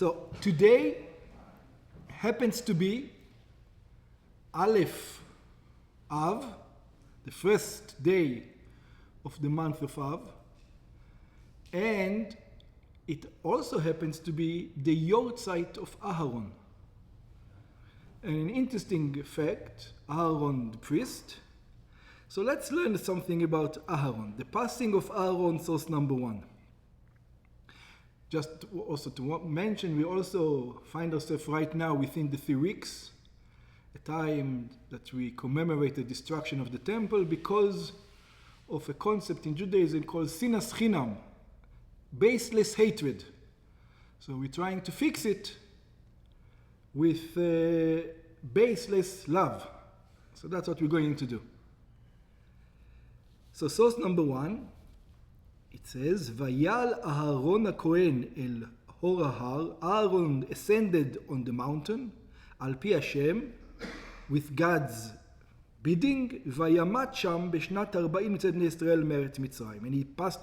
So today happens to be Aleph Av, the first day of the month of Av, and it also happens to be the Yartzeit of Aharon. And an interesting fact, Aharon the priest. So let's learn something about Aharon. The passing of Aharon, source number 1. Just also to mention, we also find ourselves right now within the 3 weeks, a time that we commemorate the destruction of the temple because of a concept in Judaism called sinas chinam, baseless hatred. So we're trying to fix it with baseless love. So that's what we're going to do. So source number 1, it says, Vayal Aharon HaKohen el hor hahar. Aaron ascended on the mountain, al pi Hashem, with God's bidding, Vayamat sham beshnat 40 mitzad bnei Yisrael meretz Mitzrayim. And he passed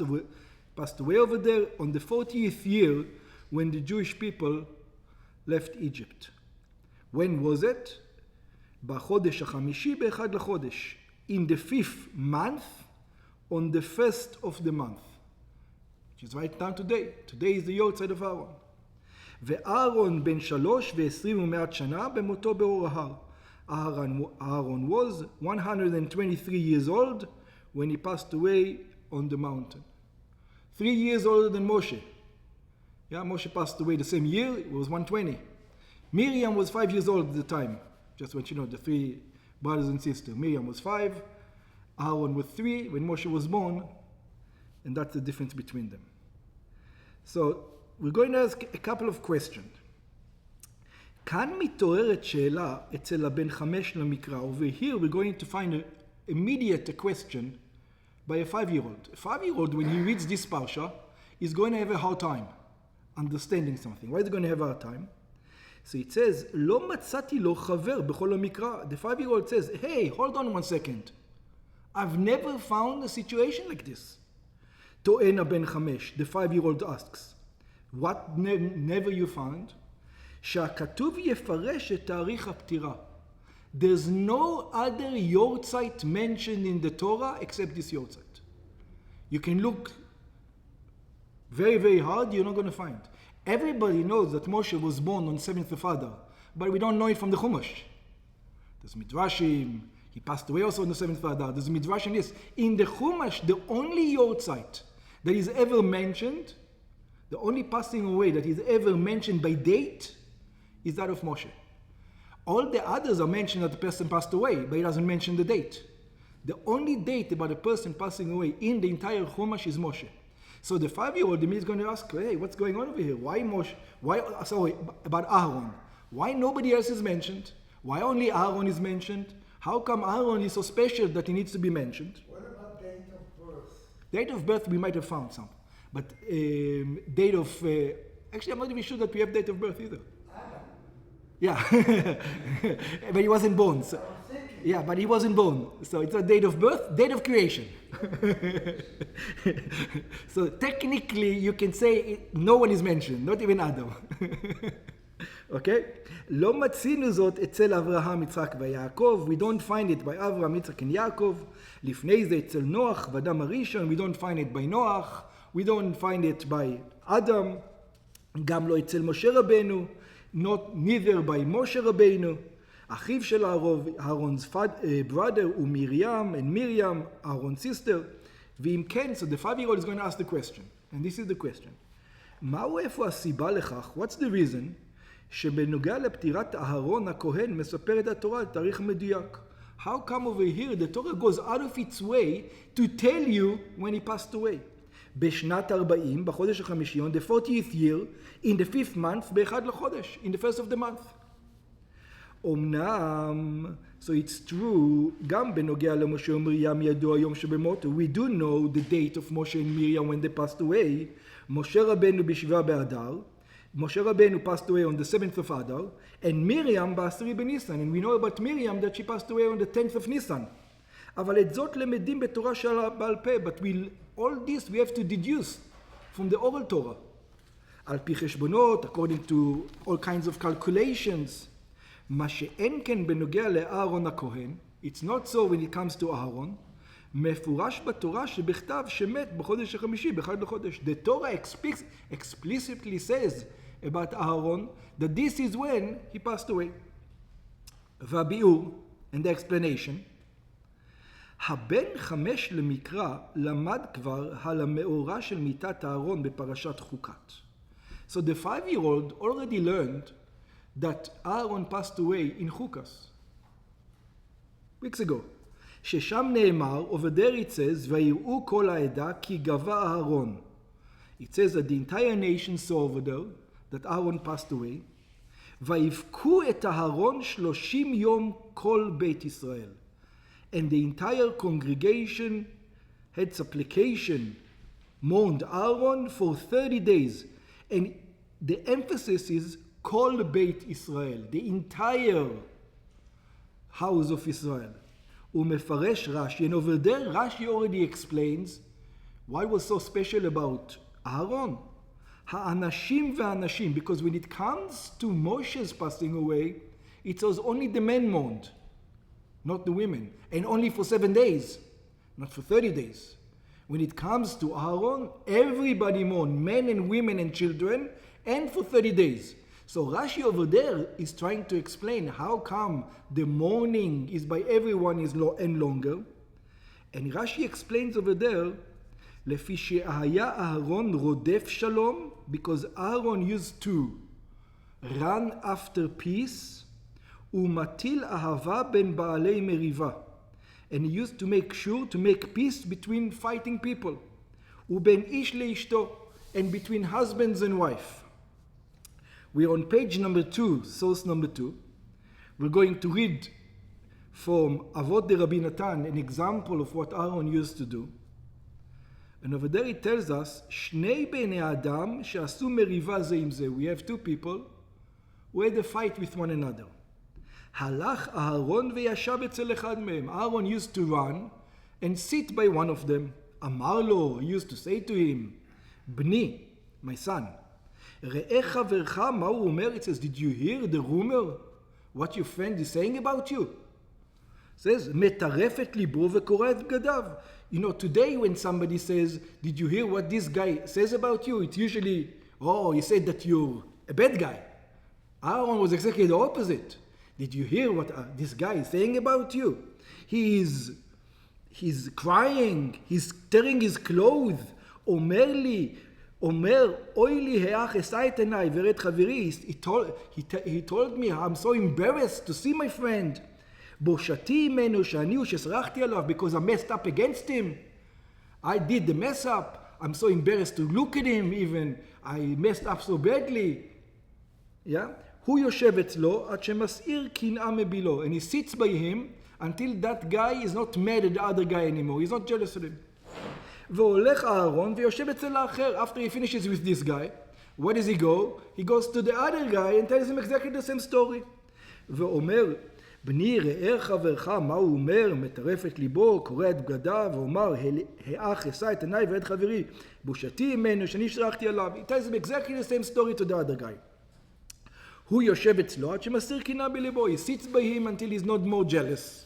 away over there on the 40th year when the Jewish people left Egypt. When was it? B'chodesh hachamishi be'echad l'chodesh. In the 5th month, on the 1st of the month. Which is right now today. Today is the Yartzeit of Aaron. Ve'Aaron ben 3 ו-20 שנה במותו באור ההר. Aaron was 123 years old when he passed away on the mountain. 3 years older than Moshe. Yeah, Moshe passed away the same year, it was 120. Miriam was 5 years old at the time. Just want you to know, the 3 brothers and sisters. Miriam was 5, Aaron was 3 when Moshe was born, and that's the difference between them. So, we're going to ask a couple of questions. כאן מתעוררת שאלה אצל הבן 5 למקרא. Over here we're going to find immediate question by a 5-year-old. A 5-year-old, when he reads this parsha, is going to have a hard time understanding something. Why is he going to have a hard time? So it says, לא מצאתי לו חבר בכל המקרא. The 5-year-old says, hey, hold on 1 second. I've never found a situation like this. טוען הבן 5, the 5-year-old asks, what never you found? שהכתוב יפרש את תאריך הפטירה. There's no other Yartzeit mentioned in the Torah except this Yartzeit. You can look very, very hard, you're not going to find. Everybody knows that Moshe was born on 7th of Adar, but we don't know it from the Chumash. There's Midrashim, he passed away also on the 7th of Adar. There's Midrashim, yes. In the Chumash, the only Yartzeit that is ever mentioned, the only passing away that is ever mentioned by date, is that of Moshe. All the others are mentioned that the person passed away, but it doesn't mention the date. The only date about a person passing away in the entire Chumash is Moshe. So the 5-year-old is going to ask, hey, what's going on over here? Why Moshe? About Aaron. Why nobody else is mentioned? Why only Aaron is mentioned? How come Aaron is so special that he needs to be mentioned? What about date of birth? Date of birth, we might have found some. But date of... actually, I'm not even sure that we have date of birth either. Yeah, but he wasn't born. So, yeah, but he wasn't born. So it's not date of birth, date of creation. So technically you can say no one is mentioned, not even Adam. Okay? לא מצינו זאת אצל אברהם, יצחק ויעקב. We don't find it by Avraham, Yitzhak and Yaakov. לפני זה אצל נוח ואדם הראשון. We don't find it by Noach. We don't find it by Adam. גם לא אצל משה רבנו. Neither by Moshe Rabbeinu, אחיו של Aaron's brother הוא Miriam, and Miriam, Aaron's sister. ואם כן, so the 5-year-old is going to ask the question, and this is the question. מהו איפה הסיבה לכך? What's the reason? שבנוגע לפטירת אהרון הכהן מספרת התורה את תאריך מדויק. How come over here the Torah goes out of its way to tell you when he passed away? בשנת 40, בחודש החמישיון, the 40th year, in the 5th month, באחד לחודש, in the 1st of the month. אמנם, so it's true, גם בנוגע למשה ומרים ידוע היום שבמותו, we do know the date of Moshe and Miriam when they passed away. משה רבנו בשבעה באדר, Moshe Rabbeinu passed away on the 7th of Adar, and Miriam ב10 בניסן, and we know about Miriam that she passed away on the 10th of Nisan. אבל את זאת למדים בתורה של בעל פה, but all this we have to deduce from the oral Torah. על פי חשבונות, according to all kinds of calculations. מה שאין כן בנוגע לאהרון הכהן, it's not so when it comes to אהרון, מפורש בתורה שבכתב שמת בחודש החמישי, באחד לחודש. The Torah explicitly says about Aaron that this is when he passed away. והביאור, and the explanation, הבן 5 למקרא למד כבר על המאורע של מיתת אהרון בפרשת חוקת. So the 5-year-old already learned that Aaron passed away in Chukas weeks ago. ששם נאמר, over there it says, ויראו כל העדה כי גבה אהרון. It says that the entire nation saw over there that Aaron passed away. ויבכו את אהרון 30 יום כל בית ישראל. And the entire congregation had supplication, mourned Aaron for 30 days. And the emphasis is כל בית ישראל, the entire house of Israel. ומפרש רש"י, and over there Rashi already explains what was so special about Aaron. האנשים והנשים, because when it comes to Moshe's passing away, it was only the men mourned, not the women, and only for 7 days, not for 30 days. When it comes to Aaron, everybody mourned, men and women and children, and for 30 days. So Rashi over there is trying to explain how come the mourning is by everyone is and longer. And Rashi explains over there, לפי שהיה אהרון רודף שלום, because Aaron used to run after peace, ומטיל אהבה בין בעלי מריבה. And he used to make sure to make peace between fighting people. ובין איש לאשתו, and between husbands and wife. We're on page number 2, source number 2. We're going to read from Avot de Rabbi Natan an example of what Aaron used to do. And over there it tells us, שני בני אדם שעשו מריבה זה עם זה. We have two people who had a fight with one another. הלך אהרון וישב אצל אחד מהם. Aaron used to run and sit by one of them. אמר לו, he used to say to him, בני, my son, ראה חברך מה הוא אומר? It says, did you hear the rumor? What your friend is saying about you? It says, מטרף את ליבו וקורע את בגדיו. You know, today when somebody says, did you hear what this guy says about you? It's usually, oh, he said that you're a bad guy. Aaron was exactly the opposite. Did you hear what this guy is saying about you? He's crying, he's tearing his clothes. אומר, אוי לי האח אשא את עיניי ורד חברי. He told me, I'm so embarrassed to see my friend. בושתי ממנו שאני הוא שסרחתי עליו, because I messed up against him. I did the mess up. I'm so embarrassed to look at him even. I messed up so badly. Yeah? הוא יושב אצלו עד שמסעיר קנאה מבילו. And he sits by him until that guy is not mad at the other guy anymore. He's not jealous of him. והולך אהרון ויושב אצל האחר. After he finishes with this guy, where does he go? He goes to the other guy and tells him exactly the same story. ואומר, בני ראה חברך מה הוא אומר, מטרף את ליבו, קורע את בגדיו, ואומר, האח אשא את עיניי ואת חברי, בושתי ממנו שאני שרחתי עליו. He tells him exactly the same story to the other guy. הוא יושב אצלו עד שמסיר קנאה בליבו. He sits by him until he's not more jealous.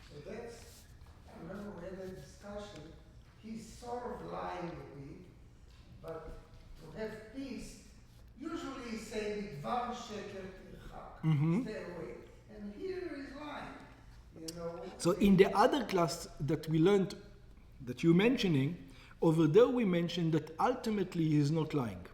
So that's, I remember we had a discussion, he's sort of lying a bit, but to have peace, usually he's saying, דבר שקר תרחק, stay away. And here he's lying, you know. So in the other class that we learned, that you're mentioning, over there we mentioned that ultimately he's not lying.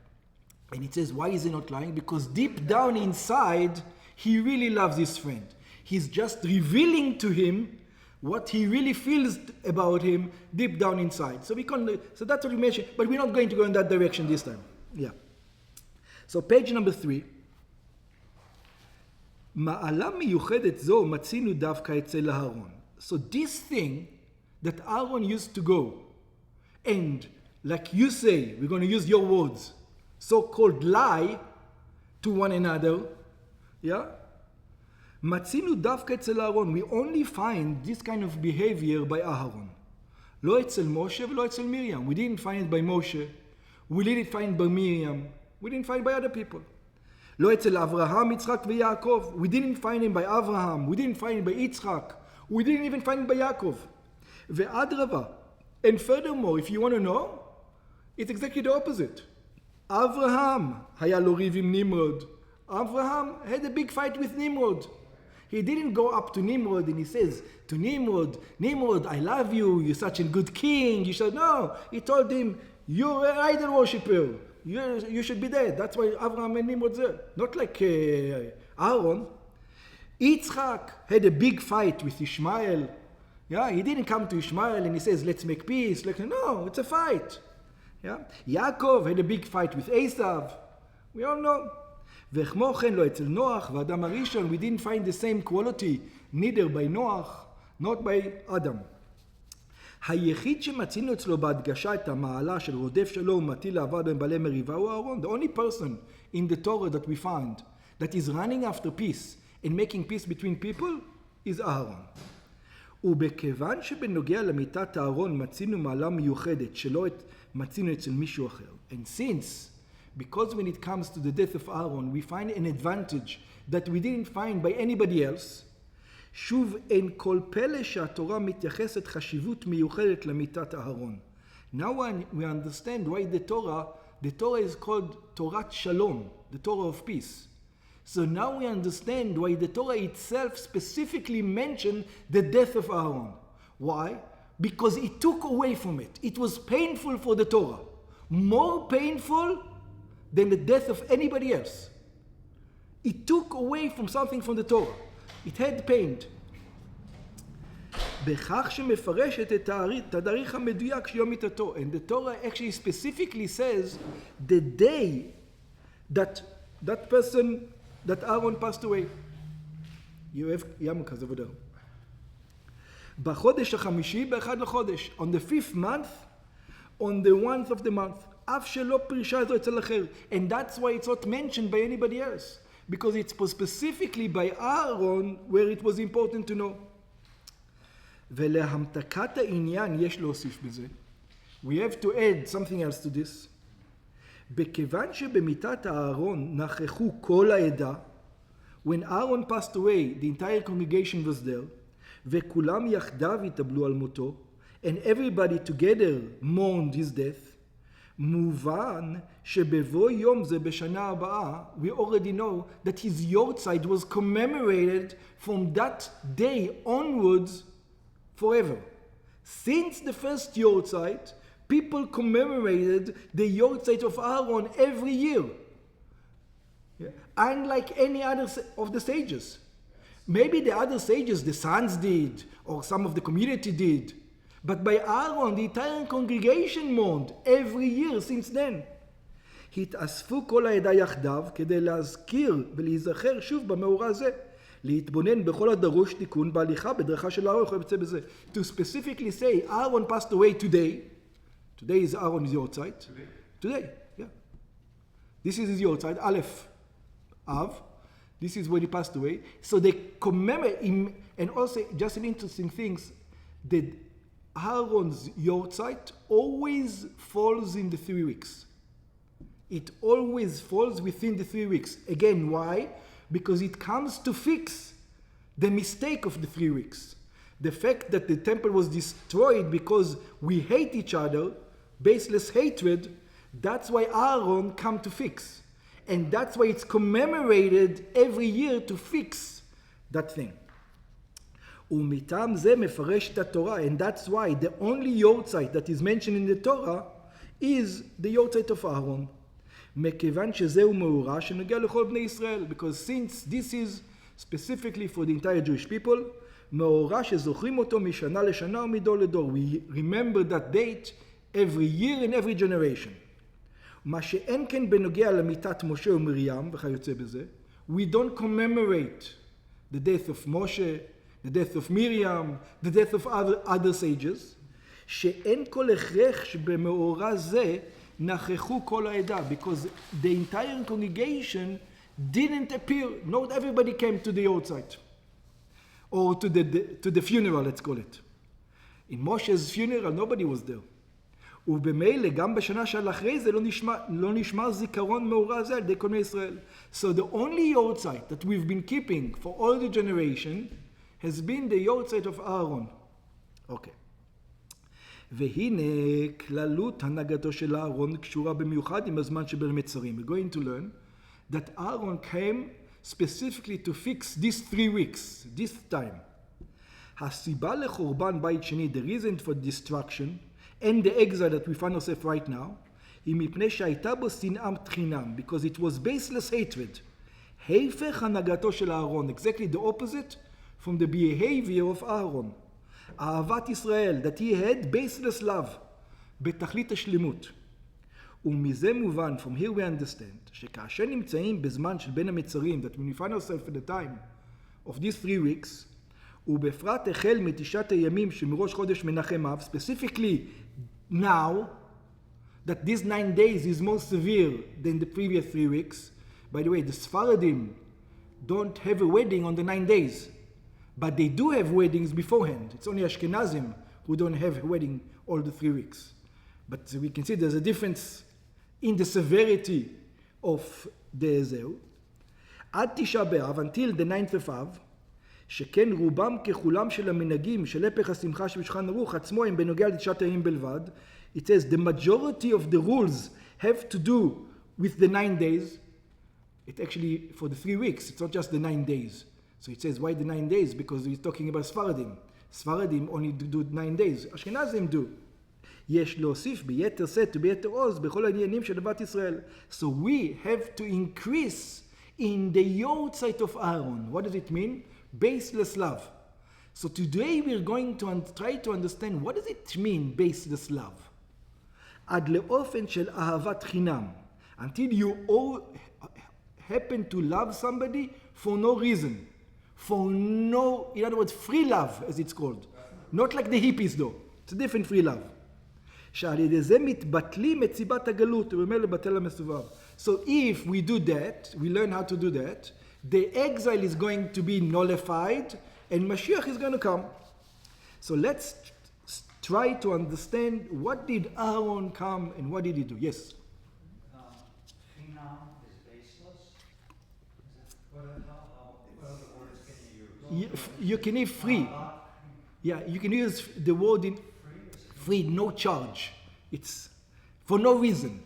And it says, why is he not lying? Because deep down inside, he really loves his friend. He's just revealing to him what he really feels about him deep down inside. So that's what we mentioned, but we're not going to go in that direction this time. Yeah. So page number 3. מעלה מיוחדת זו מצינו דווקא אצל אהרון. So this thing that Aaron used to go, and like you say, we're going to use your words, so-called lie to one another, yeah? מצינו דווקא אצל אהרון. We only find this kind of behavior by Aaron. לא אצל משה ולא אצל מרים. We didn't find it by Moshe. We didn't find it by Miriam. We didn't find by other people. לא אצל אברהם, יצחק ויעקב. We didn't find him by Abraham. We didn't find him by Yitzchak. We didn't even find him by Yaakov. ואדרבה. And furthermore, if you want to know, it's exactly the opposite. Abraham היה לו ריב עם נמרוד. Abraham had a big fight with Nimrod. He didn't go up to Nimrod and he says to Nimrod, Nimrod, I love you, you're such a good king. You said, no. He told him, you're an idol worshiper. You should be dead. That's why Abraham and Nimrod there. Not like Aaron. Yitzchak had a big fight with Ishmael. Yeah, he didn't come to Ishmael and he says, let's make peace. No, it's a fight. Yeah, Yaakov had a big fight with Esav. We all know. וכמו כן לא אצל נוח ואדם הראשון, we didn't find the same quality, neither by נוח, not by אדם. היחיד שמצינו אצלו בהדגשה את המעלה של רודף שלום ומטיל לעבוד בין בעלי מריבה הוא אהרון. The only person in the Torah that we find that is running after peace and making peace between people is אהרון. ובכיוון שבנוגע למיתת אהרון מצינו מעלה מיוחדת שלא מצינו אצל מישהו אחר. And since because when it comes to the death of Aaron, we find an advantage that we didn't find by anybody else. שוב, אין כל פלא שהתורה מתייחסת חשיבות מיוחדת למיתת אהרון. Now we understand why the Torah is called Torat Shalom, the Torah of peace. So now we understand why the Torah itself specifically mentioned the death of Aaron. Why? Because it took away from it. It was painful for the Torah. More painful than the death of anybody else. It took away from something from the Torah. It had pain. בכך שמפרשת את התאריך המדויק של יום מיתתו. And the Torah actually specifically says the day that person, that Aaron passed away. You have ים כזה ודאי. בחודש החמישי, באחד לחודש. On the 5th month, on the 1st of the month. אף שלא פרישה זו אצל אחר. And that's why it's not mentioned by anybody else. Because it's specifically by Aaron where it was important to know. ולהמתקת העניין יש להוסיף בזה. We have to add something else to this. בכיוון שבמיתת אהרון נכחו כל העדה, when Aaron passed away, the entire congregation was there, וכולם יחדיו התאבלו על מותו, and everybody together mourned his death, מובן שבבוא יום זה בשנה הבאה, we already know that his Yartzeit was commemorated from that day onwards forever. Since the first Yartzeit, people commemorated the Yartzeit of Aaron every year. Yeah. Unlike any other of the sages. Maybe the other sages, the sons did, or some of the community did. But by Aaron, the entire congregation mourned every year since then. התאספו כל העדה יחדיו כדי להזכיר ולהיזכר שוב במאורע זה. להתבונן בכל הדרוש תיקון בהליכה בדרכה של אהרון יכול לבצע בזה. To specifically say, Aaron passed away today. Today is Aaron's Yartzeit. Today, yeah. This is his Yartzeit, Aleph Av. This is when he passed away. So they commemorate him, and also just an interesting thing, that Aaron's Yartzeit always falls in the 3 weeks. It always falls within the 3 weeks. Again, why? Because it comes to fix the mistake of the 3 weeks. The fact that the temple was destroyed because we hate each other, baseless hatred, that's why Aaron come to fix. And that's why it's commemorated every year to fix that thing. ומטעם זה מפרש את התורה, and that's why the only Yartzeit that is mentioned in the Torah is the Yartzeit of Aaron. מכיוון שזהו מאורע שנוגע לכל בני ישראל, because since this is specifically for the entire Jewish people, מאורע שזוכרים אותו משנה לשנה ומדור לדור. We remember that date every year in every generation. מה שאין כן בנוגע למיתת משה ומרים וכיוצא בזה, we don't commemorate the death of Moshe, the death of Miriam, the death of other sages, שאין כל הכרח שבמאורע זה נכחו כל העדה, because the entire congregation didn't appear. Not everybody came to the Yartzeit, or to the funeral, let's call it. In Moshe's funeral, nobody was there. ובמילא גם בשנה של אחרי זה לא נשמר זיכרון מאורע זה על ידי כל בני ישראל. So the only Yartzeit that we've been keeping for all the generation has been the Yartzeit of Aaron. אוקיי. והנה כללות הנהגתו של אהרון קשורה במיוחד עם הזמן שבין המצרים. We're going to learn that Aaron came specifically to fix these 3 weeks, this time. הסיבה לחורבן בית שני, the reason for destruction and the exile that we find ourselves right now, היא מפני שהייתה בו שנאת חינם, because it was baseless hatred. הפך הנהגתו של אהרון, exactly the opposite from the behavior of אהרון. אהבת ישראל, that he had baseless love, בתכלית השלמות. ומזה מובן, from here we understand, שכאשר נמצאים בזמן של בין המצרים, that when we find ourselves at the time of these 3 weeks, ובפרט החל מתשעת הימים שמראש חודש מנחם אב, specifically now, that these 9 days is more severe than the previous 3 weeks. By the way, the Sfaradim don't have a wedding on the 9 days, but they do have weddings beforehand. It's only Ashkenazim who don't have a wedding all the 3 weeks. But we can see there's a difference in the severity of the Ezeu. עד תשעה באב, until the 9th of Av, שכן רובם ככולם של המנהגים של הפך השמחה שבשולחן ערוך עצמו הם בנוגע לתשעת הימים בלבד. It says the majority of the rules have to do with the 9 days. It actually, for the 3 weeks, it's not just the 9 days. So it says, why the 9 days? Because he's talking about Sfaradim. Sfaradim only do 9 days. Ashkenazim do. יש להוסיף ביתר שאת וביתר עוז בכל העניינים של בת ישראל. So we have to increase in the Yartzeit of Aaron. What does it mean? Baseless love. So today we're going to try to understand what does it mean, baseless love. עד לאופן של אהבת חינם. Until you all happen to love somebody for no reason. For no, in other words, free love, as it's called. Not like the hippies though. It's a different free love. שעל ידי זה מתבטלים את סיבת הגלות, וממילא בטל המסובב. So if we do that, we learn how to do that, the exile is going to be nullified, and Mashiach is going to come. So let's try to understand what did Aaron come and what did he do. Yes? Chinam is baseless. What other words can you use? You can use free. Yeah, you can use the word in free, no charge. It's for no reason.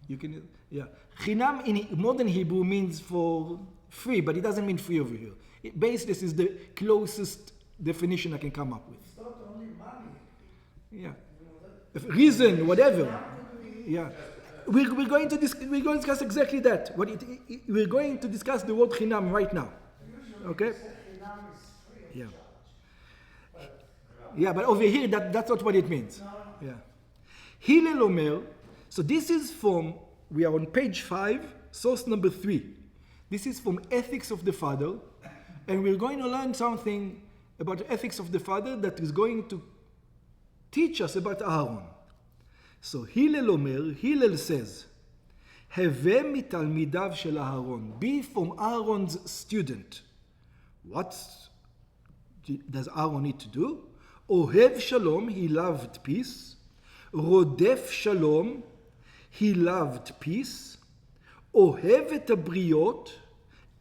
You can, yeah. Chinam in modern Hebrew means for free, but it doesn't mean free over here. Baseless is the closest definition I can come up with. It's not only money. Yeah. Reason, whatever. Yeah. We're going to discuss exactly that. We're going to discuss the word chinam right now. Okay? Chinam is free of charge. Yeah, but over here, that's not what it means. Yeah. Hillel Omer, so this is from, we are on page 5, source number 3. This is from Ethics of the Father, and we're going to learn something about the ethics of the Father that is going to teach us about Aaron. So Hillel Omer, Hillel says, הווה מתלמידיו של אהרון, be from Aaron's student. What does Aaron need to do? אוהב שלום, he loved peace. רודף שלום, he loved peace. אוהב את הבריות,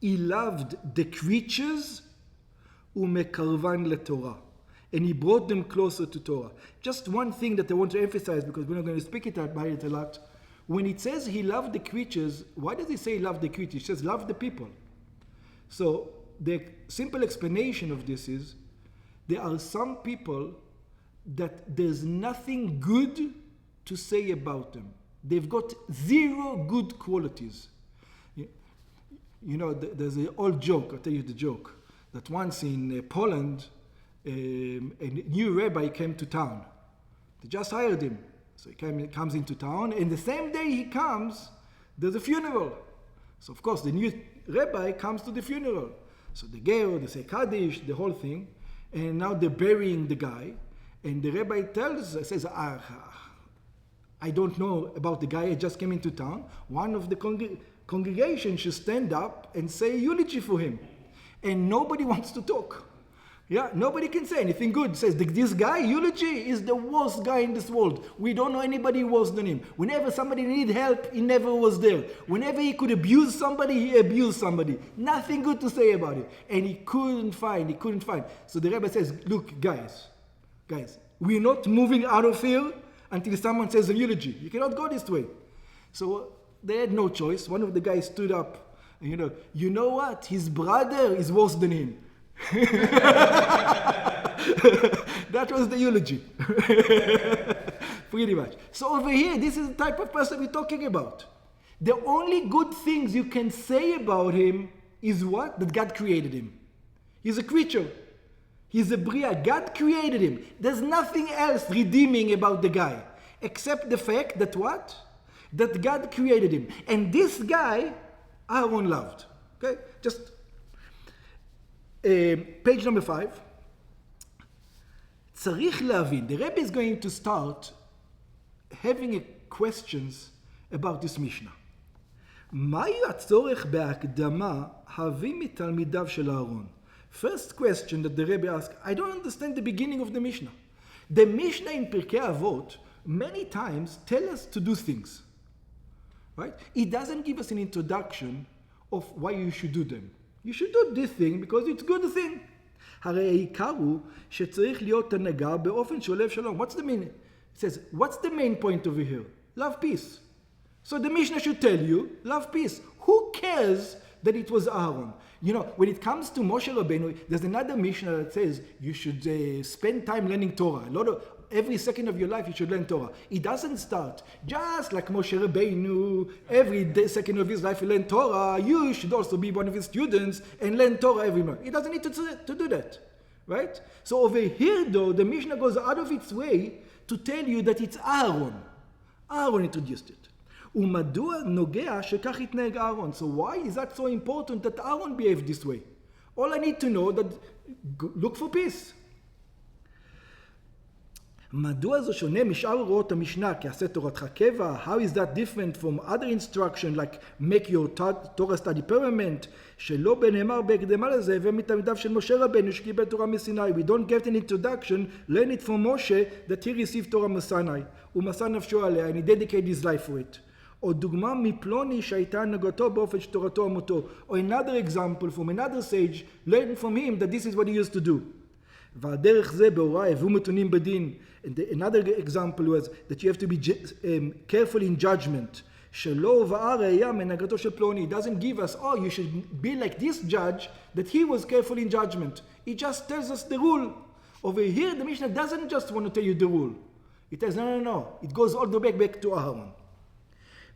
he loved the creatures. ומקרבן לתורה. And he brought them closer to Torah. Just one thing that I want to emphasize, because we're not going to speak about it a lot. When it says he loved the creatures, why does he say love the creatures? He says love the people. So the simple explanation of this is, there are some people that there's nothing good to say about them. They've got 0 good qualities. You know, there's an old joke, I'll tell you the joke, that once in Poland, a new rabbi came to town. They just hired him. So he comes into town, and the same day he comes, there's a funeral. So of course the new rabbi comes to the funeral. So the ger, they say Kaddish, the whole thing, and now they're burying the guy, and the rabbi says, I don't know about the guy, I just came into town. One of the congregation should stand up and say eulogy for him. And nobody wants to talk. Yeah, nobody can say anything good. Says this guy, eulogy, is the worst guy in this world. We don't know anybody worse than him. Whenever somebody needed help, he never was there. Whenever he could abuse somebody, he abused somebody. Nothing good to say about it. And he couldn't find. So the Rebbe says, look, guys, we're not moving out of here until someone says a eulogy. You cannot go this way. So they had no choice. One of the guys stood up, and you know what? His brother is worse than him. That was the eulogy. Pretty much. So over here, this is the type of person we're talking about. The only good things you can say about him is what? That God created him. He's a creature. He's a bria. God created him. There's nothing else redeeming about the guy except the fact that what? That God created him. And this guy, Aaron loved. Okay? Just page number 5. צריך להבין. The Rebbe is going to start having questions about this Mishnah. מהי הצורך בהקדמה הביא מתלמידיו של אהרון? First question that the Rebbe asked, I don't understand the beginning of the Mishnah. The Mishnah in Pirkei Avot many times tell us to do things. Right? It doesn't give us an introduction of why you should do them. You should do this thing because it's a good thing. הרי העיקר הוא שצריך להיות הנהגה באופן שולב שלום. What's the meaning? It says, what's the main point over here? Love peace. So the Mishnah should tell you, love peace. Who cares that it was Aaron? When it comes to Moshe Rabbeinu, there's another Mishnah that says you should spend time learning Torah. Every second of your life you should learn Torah. It doesn't start just like Moshe Rabbeinu. Every second of his life you learn Torah. You should also be one of his students and learn Torah every month. It doesn't need to do that, right? So over here, though, the Mishnah goes out of its way to tell you that it's Aaron. Aaron introduced it. ומדוע נוגע שכך יתנהג אהרון? So why is that so important that Aaron behaved this way? All I need to know that look for peace. מדוע זה שונה משאר הוראות המשנה כעשה תורתך קבע? How is that different from other instruction like make your Torah study permanent? שלא בנאמר בהקדמה לזה ומתלמידיו של משה רבנו שקיבל תורה מסיני. We don't get an introduction, learn it from Moshe that he received Torah מסיני. ומסר נפשו עליה and he dedicated his life for it. או דוגמה מפלוני שהייתה הנהגתו באופן שתורתו אמותו. Or another example from another sage, learn from him that this is what he used to do. והדרך זה בהוראה הבאו מתונים בדין. Another example was that you have to be careful in judgment. שלא הובאה ראיה מהנהגתו של פלוני. It doesn't give us, you should be like this judge, that he was careful in judgment. It just tells us the rule. Over here, the Mishnah doesn't just want to tell you the rule. It says, no. It goes all the way back to Aharon.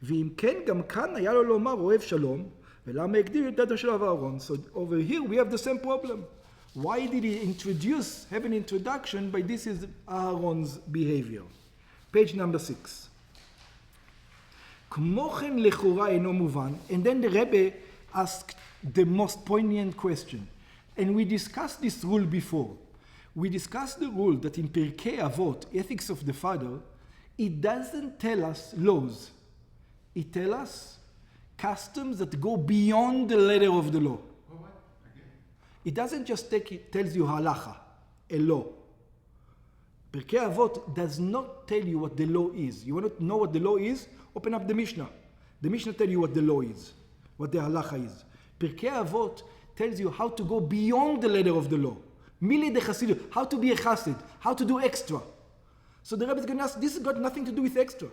ואם כן, גם כאן היה לו לומר אוהב שלום, ולמה הגדיר את דתו של אהרון? So over here we have the same problem. Why did he have an introduction by this is Aaron's behavior? Page number 6. כמו כן לכאורה אינו מובן, and then the Rebbe asked the most poignant question. And we discussed this rule before. We discussed the rule that in Pirkei Avot, ethics of the father, it doesn't tell us laws. It tells us customs that go beyond the letter of the law. It doesn't just tells you halacha, a law. Pirkei Avot does not tell you what the law is. You want to know what the law is? Open up the Mishnah. The Mishnah tells you what the law is, what the halacha is. Pirkei Avot tells you how to go beyond the letter of the law. Mili de chasidut, how to be a chassid, how to do extra. So the Rebbe is going to ask, this has got nothing to do with extra.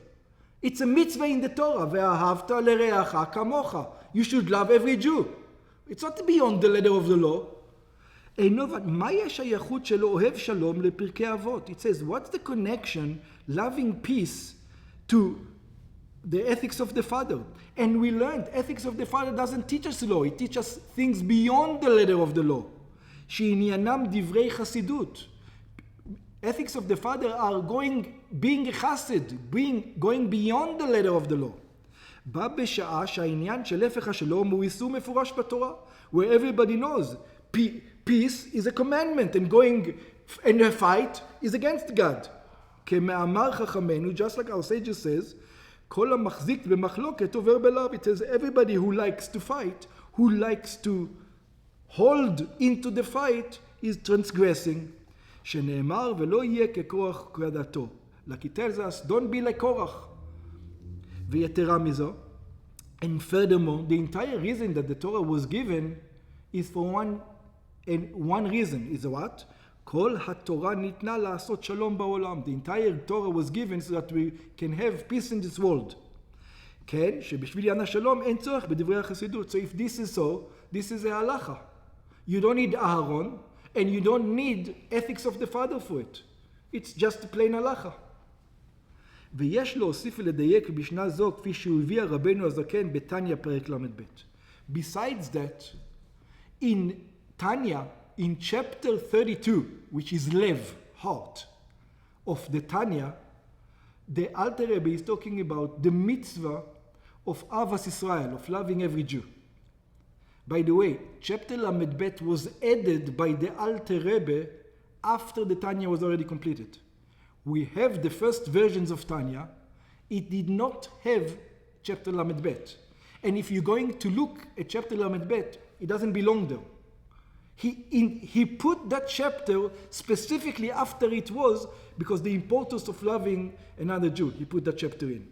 It's a mitzvah in the Torah. Ve'ahavta lereacha kamocha. You should love every Jew. It's not beyond the letter of the law. מהי השייכות של אוהב שלום לפרקי אבות? It says, what's the connection, loving peace, to the ethics of the father? And we learned ethics of the father doesn't teach us law. It teaches us things beyond the letter of the law. שעניינם דברי חסידות. Ethics of the father are being a chassid, going beyond the letter of the law. בא בשעה שהעניין של הפך השלום הוא איסור מפורש בתורה, where everybody knows peace is a commandment and going in a fight is against God. כמאמר חכמנו, just like our sages says, כל המחזיק במחלוקת עובר בלאו. It says everybody who likes to fight, who likes to hold into the fight, is transgressing. שנאמר ולא יהיה כקורח קרדתו. Like he tells us, don't be like Korach. ויתרה מזו. And furthermore, the entire reason that the Torah was given is for one reason. Is what? כל התורה ניתנה לעשות שלום בעולם. The entire Torah was given so that we can have peace in this world. כן, שבשביל עניין השלום אין צורך בדברי החסידות. So if this is so, this is a halacha. You don't need Aharon, and you don't need ethics of the father for it. It's just a plain halacha. ויש להוסיף ולדייק בשנה זו כפי שהוא הביא רבנו הזקן בתניא פרק ל"ב. Besides that, in Tanya, in chapter 32, which is Lev, heart, of the Tanya, the Alter Rebbe is talking about the mitzvah of Avas Israel, of loving every Jew. By the way, chapter Lamed was added by the Alter Rebbe after the Tanya was already completed. We have the first versions of Tanya. It did not have chapter Lamed. And if you're going to look at chapter Lamed, it doesn't belong there. He put that chapter specifically after it was because the importance of loving another Jew. He put that chapter in.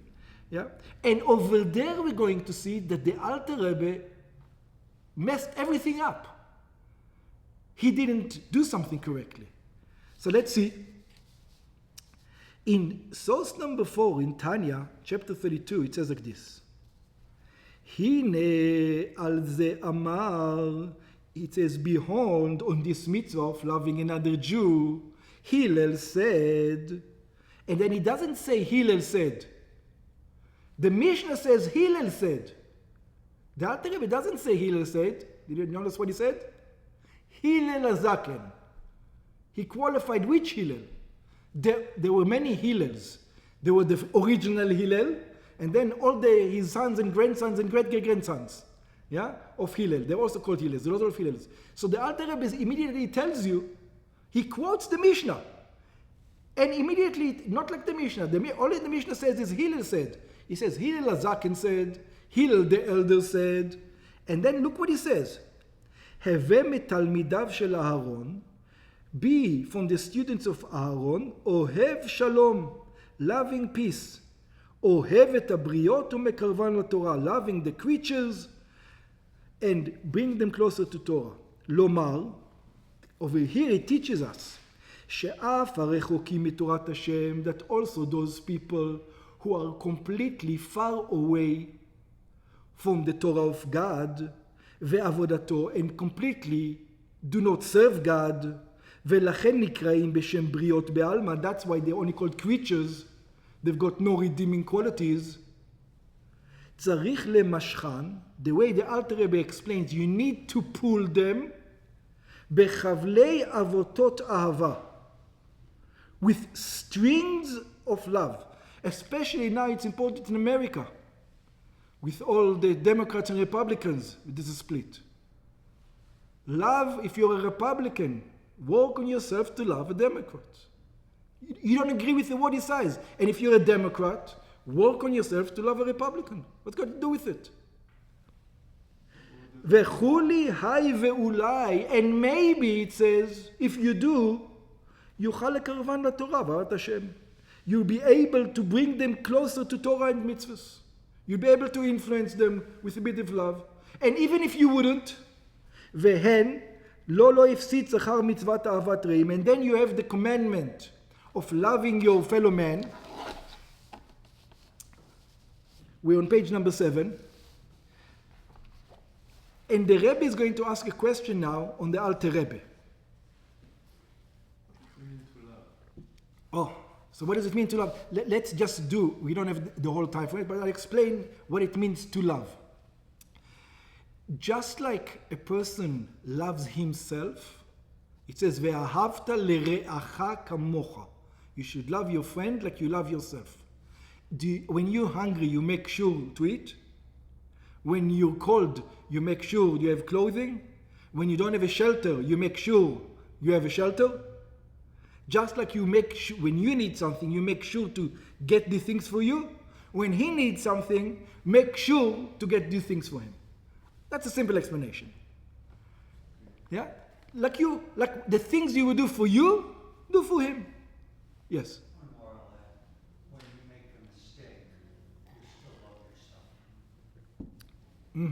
Yeah? And over there we're going to see that the Alter Rebbe messed everything up. He didn't do something correctly. So let's see. In source number 4 in Tanya, chapter 32, it says like this. Hine al ze amar, it says, behold, on this mitzvah of loving another Jew, Hillel said, and then he doesn't say Hillel said. The Mishnah says Hillel said. The Alter Rebbe doesn't say Hillel said. Did you notice what he said? Hillel Azaken. He qualified which Hillel? There were many Hillels. There were the original Hillel, and then all his sons and grandsons and great-great-grandsons, of Hillel. They're also called Hillels. They're also Hillels. So the Alter Rebbe immediately tells you, he quotes the Mishnah. And immediately, not like the Mishnah, only the Mishnah says is Hillel said. He says Hillel Azaken said, Hillel the elder said, and then look what he says. Heve metalmidav shel Aharon, be from the students of Aharon, ohev shalom, loving peace, ohev et habriot umekarvan laTorah, loving the creatures and bring them closer to Torah. Lomar, over here it teaches us, she'af harechokim mitorat Hashem, that also those people who are completely far away from the Torah of God, ve'avodato, and completely do not serve God, ולכן נקראים בשם בריאות בעלמא, that's why they're only called creatures, they've got no redeeming qualities. צריך למשכן, the way the Alter Rebbe explains, you need to pull them בחבלי אבותות אהבה, with strings of love. Especially now it's important in America, with all the Democrats and Republicans, this is split. Love, if you're a Republican, work on yourself to love a Democrat. You don't agree with what he says. And if you're a Democrat, work on yourself to love a Republican. What's got to do with it? Vechuli hai ve'ulai, and maybe it says, if you do, yuchal lekarvan laTorah v'avat Hashem. You'll be able to bring them closer to Torah and mitzvahs. You'll be able to influence them with a bit of love. And even if you wouldn't, vehen lo ifsit zachar mitzvat ahavat reim, and then you have the commandment of loving your fellow man. We're on page number 7. And the Rebbe is going to ask a question now on the Alter Rebbe. Oh, so what does it mean to love? Let's just do, we don't have the whole time for it, but I'll explain what it means to love. Just like a person loves himself, it says, ve'ahavta lere'acha kamocha. You should love your friend like you love yourself. When you're hungry, you make sure to eat. When you're cold, you make sure you have clothing. When you don't have a shelter, you make sure you have a shelter. Just like you make sure, when you need something, you make sure to get these things for you. When he needs something, make sure to get these things for him. That's a simple explanation. Yeah? like the things you would do for you, do for him. Yes. One more on that. When you make a mistake, you still love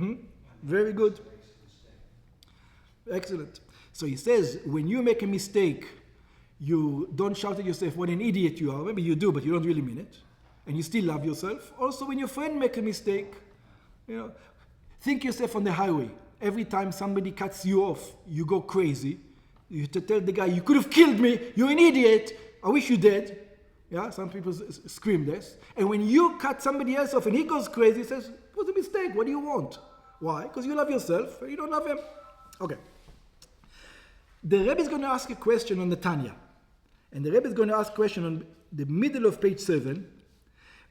yourself. Very good. Makes a mistake. Excellent. So he says, when you make a mistake, you don't shout at yourself, what an idiot you are. Maybe you do, but you don't really mean it. And you still love yourself. Also, when your friend makes a mistake, think yourself on the highway. Every time somebody cuts you off, you go crazy. You tell the guy, you could have killed me, you're an idiot, I wish you did. Yeah, some people scream this. And when you cut somebody else off and he goes crazy, he says, it was a mistake, what do you want? Why? Because you love yourself and you don't love him. Okay. The Rebbe is going to ask a question on the Tanya. And the Rebbe is going to ask a question on the middle of page 7.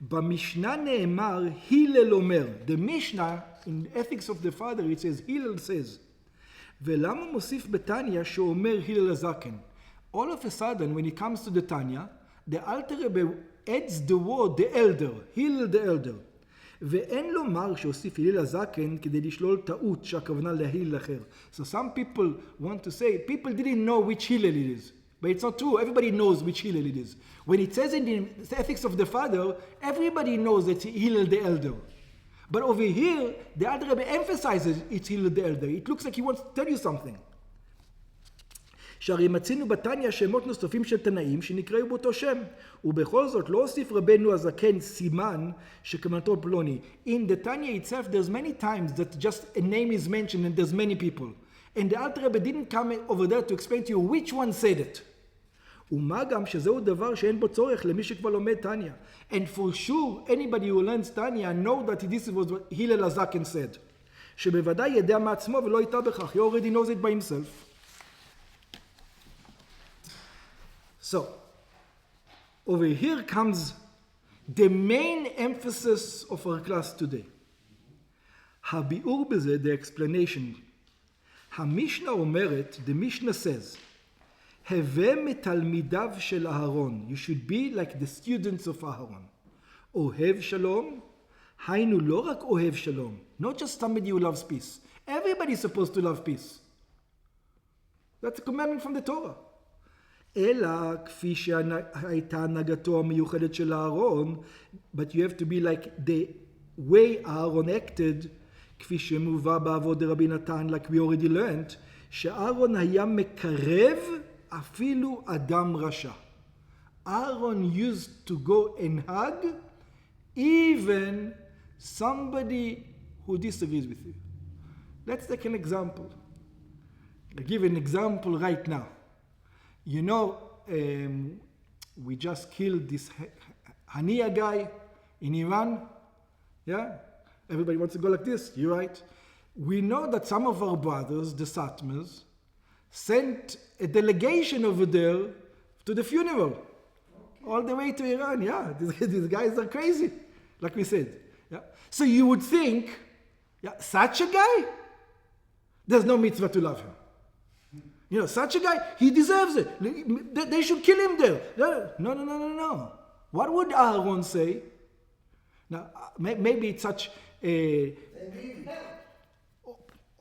במשנה נאמר, הלל אומר. The Mishnah, in Ethics of the Father, it says, Hillel says. ולמה מוסיף בתניא שאומר הלל הזקן? All of a sudden, when it comes to the Tanya, the Alter Rebbe adds the word, the elder, Hillel the elder. ואין לומר שהוסיף הלל הזקן כדי לשלול טעות שהכוונה להילל אחר. So some people want to say, people didn't know which Hillel it is. But it's not true. Everybody knows which Hillel it is. When it says in the Ethics of the Father, everybody knows that Hillel the elder. But over here, the Alter Rebbe emphasizes it's Hillel the elder. It looks like he wants to tell you something. שהרי מצינו בתניא שמות נוספים של תנאים שנקראו באותו שם, ובכל זאת לא הוסיף רבנו הזקן סימן שכוונתו פלוני. In the Tanya itself, there's many times that just a name is mentioned and there's many people. And the Alter Rebbe didn't come over there to explain to you which one said it. ומה גם שזהו דבר שאין בו צורך למי שכבר לומד תניא. And for sure, anybody who learns Tanya know that this was what Hillel HaZaken said. שבוודאי ידע מעצמו ולא יטעה בכך. He already knows it by himself. So, over here comes the main emphasis of our class today. הביאור בזה, the explanation. המשנה אומרת, the Mishnah says, הווה מתלמידיו של אהרון. You should be like the students of אהרון. אוהב שלום, היינו לא רק אוהב שלום, not just somebody who loves peace. Everybody is supposed to love peace. That's a commandment from the Torah. אלא כפי שהייתה הנהגתו המיוחדת של אהרון, but you have to be like the way אהרון acted, כפי שמובא בעבוד רבי נתן, like we already learned, שאהרון היה מקרב אפילו אדם רשע. Aaron used to go and hug even somebody who disagrees with you. Let's take an example. I'll give an example right now. You know, we just killed this Hania guy in Iran. Yeah? Everybody wants to go like this. You're right. We know that some of our brothers, the Satmars, sent a delegation over there to the funeral. All the way to Iran. Yeah, these guys are crazy, like we said. Yeah? So you would think, yeah, such a guy, there's no mitzvah to love him. You know, such a guy, he deserves it. They should kill him there. No. What would Aaron say? Now, maybe it's such a...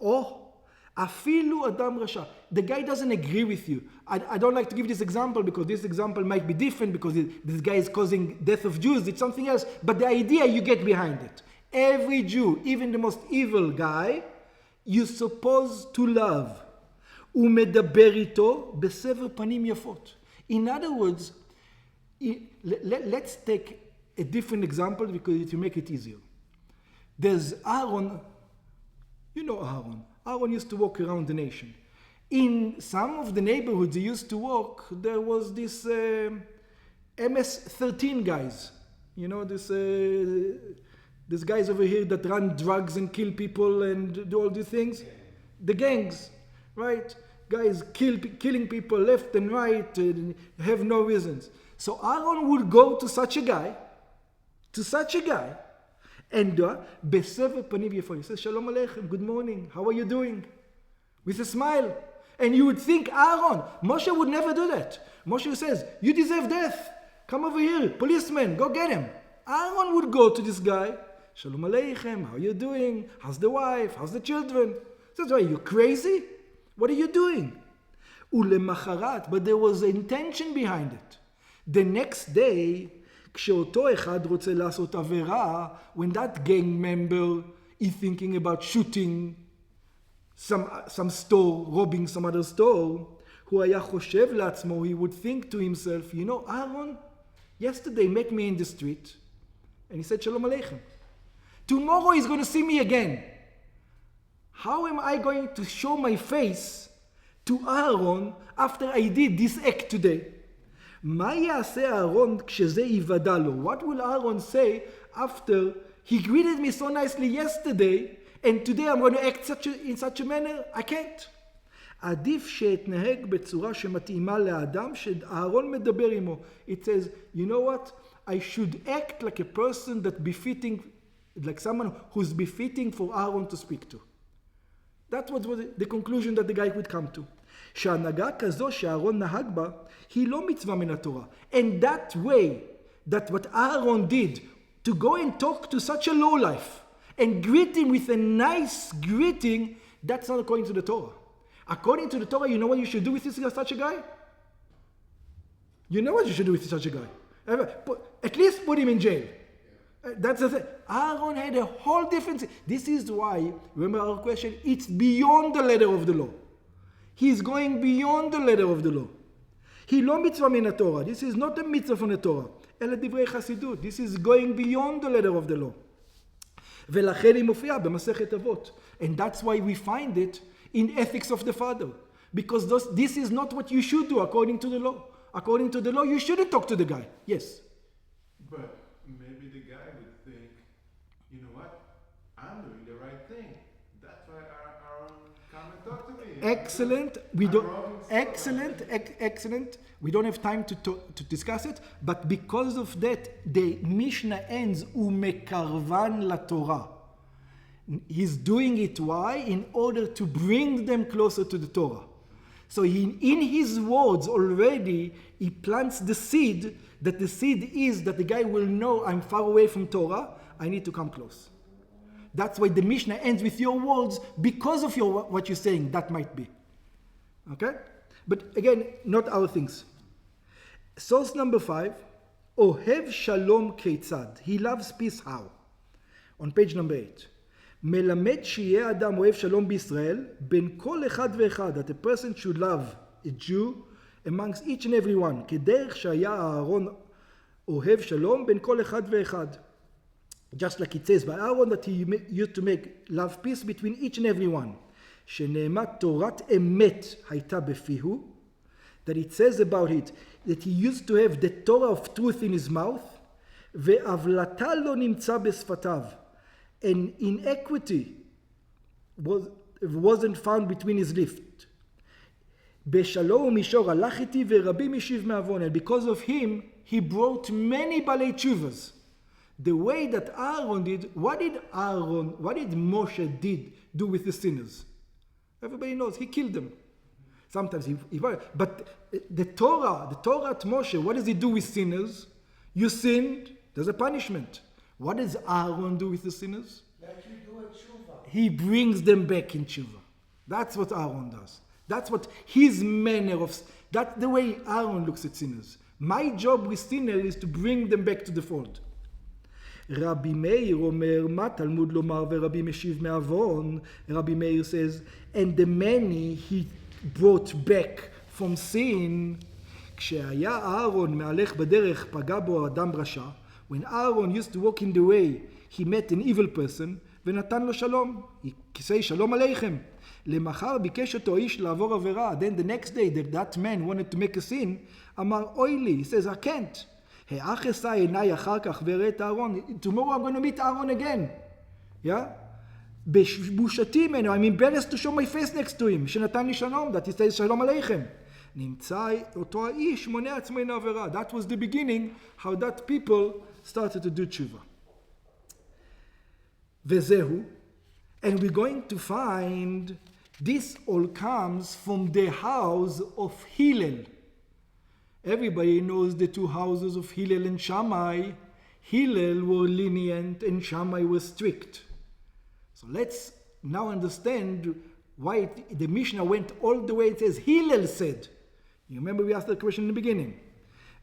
Afilu Adam Rasha. The guy doesn't agree with you. I don't like to give this example because this example might be different because this guy is causing death of Jews. It's something else. But the idea, you get behind it. Every Jew, even the most evil guy, you're supposed to love. ומדבר איתו בסבר פנים יפות. In other words, let's take a different example because it will make it easier. There's Aaron. You know Aaron. Aaron used to walk around the nation. In some of the neighborhoods he used to walk, there was this MS-13 guys. You know, these guys over here that run drugs and kill people and do all these things. The gangs. Right? Guys killing people left and right and have no reasons. So Aaron would go to such a guy, and בסבר פנים יפות. He says, Shalom Aleichem, good morning, how are you doing? With a smile. And you would think, Aaron, Moshe would never do that. Moshe says, you deserve death. Come over here, policeman, go get him. Aaron would go to this guy, Shalom Aleichem, how are you doing? How's the wife? How's the children? He says, why, are you crazy? What are you doing? ולמחרת, but there was an intention behind it. The next day, כשאותו אחד רוצה לעשות עבירה, when that gang member is thinking about shooting some store, robbing some other store, הוא היה חושב לעצמו, he would think to himself, you know, Aaron, yesterday met me in the street, and he said, Shalom Aleichem. Tomorrow he's going to see me again. How am I going to show my face to Aaron after I did this act today? מה יעשה אהרון כשזה יוודע לו? What will Aaron say after he greeted me so nicely yesterday and today I'm going to act in such a manner? I can't. עדיף שאתנהג בצורה שמתאימה לאדם שאהרון מדבר עמו. It says, you know what? I should act like a person that befitting, like someone who's befitting for Aaron to speak to. That was the conclusion that the guy would come to. שהנהגה כזו שאהרון נהג בה, היא לא מצווה מן התורה. And that way, that what Aaron did, to go and talk to such a low life, and greet him with a nice greeting, that's not according to the Torah. According to the Torah, you know what you should do with such a guy? You know what you should do with such a guy? At least put him in jail. That's the thing. Aaron had a whole different... This is why, remember our question, it's beyond the letter of the law. He's going beyond the letter of the law. היא לא מצווה מן התורה. This is not a mitzvah from the Torah. אלא דברי חסידות. This is going beyond the letter of the law. ולכן היא מופיעה במסכת אבות. And that's why we find it in Ethics of the Father. Because this is not what you should do according to the law. According to the law, you shouldn't talk to the guy. Yes? But maybe the guy would think, you know what? I'm doing the right thing. That's why Aaron come and talk to me. Excellent. Excellent. We don't have time to discuss it, but because of that, the Mishnah ends umekarvan la Torah. He's doing it why? In order to bring them closer to the Torah. So in his words already, he plants the seed, that the seed is that the guy will know I'm far away from Torah, I need to come close. That's why the Mishnah ends with your words, because of what you're saying, that might be. Okay? But again, not our things. Source number 5, Ohev Shalom Keitzad. He loves peace how? On page number 8. מלמד שיהיה אדם אוהב שלום בישראל בין כל אחד ואחד, that a person should love a Jew amongst each and every one, כדרך שהיה אהרון אוהב שלום בין כל אחד ואחד. Just like it says by Aaron that he used to make love peace between each and every one. שנאמר תורת אמת הייתה בפיהו, that it says about it that he used to have the Torah of truth in his mouth, ועוולתה לא נמצא בשפתיו. And inequity wasn't found between his lips. בשלום ומישור הלך איתי ורבי משיב מעוון. And because of him, he brought many balei tshuvas. The way that Aaron did, what did Moshe do with the sinners? Everybody knows, he killed them. Sometimes but the Torah at Moshe, what does he do with sinners? You sinned, there's a punishment. What does Aaron do with the sinners? Like you do at tshuva. He brings them back in tshuva. That's what Aaron does. That's what his manner of... That's the way Aaron looks at sinners. My job with sinners is to bring them back to the fold. Rabbi Meir אומר, מה תלמוד לומר ורבי משיב מעוון? Rabbi Meir says, and the many he brought back from sin, כשהיה אהרון מהלך בדרך פגע בו אדם רשע, when Aaron used to walk in the way, he met an evil person, ונתן לו שלום. He say, שלום עליכם. למחר ביקש אותו איש לעבור עבירה. Then the next day, that man wanted to make a sin, אמר, אוי לי. He says, I can't. האח אשא עיניי אחר כך וראה את אהרון. Tomorrow I'm going to meet Aaron again. Yeah? בבושתי ממנו, I'm embarrassed to show my face next to him, שנתן לי שלום, that he says, שלום עליכם. נמצא אותו האיש מונע עצמנו עבירה. That was the beginning, how that people started to do tshuva. וזהו, and we're going to find this all comes from the house of Hillel. Everybody knows the two houses of Hillel and Shammai. Hillel were lenient and Shammai was strict. So let's now understand why the Mishnah went all the way. It says Hillel said. You remember we asked the question in the beginning.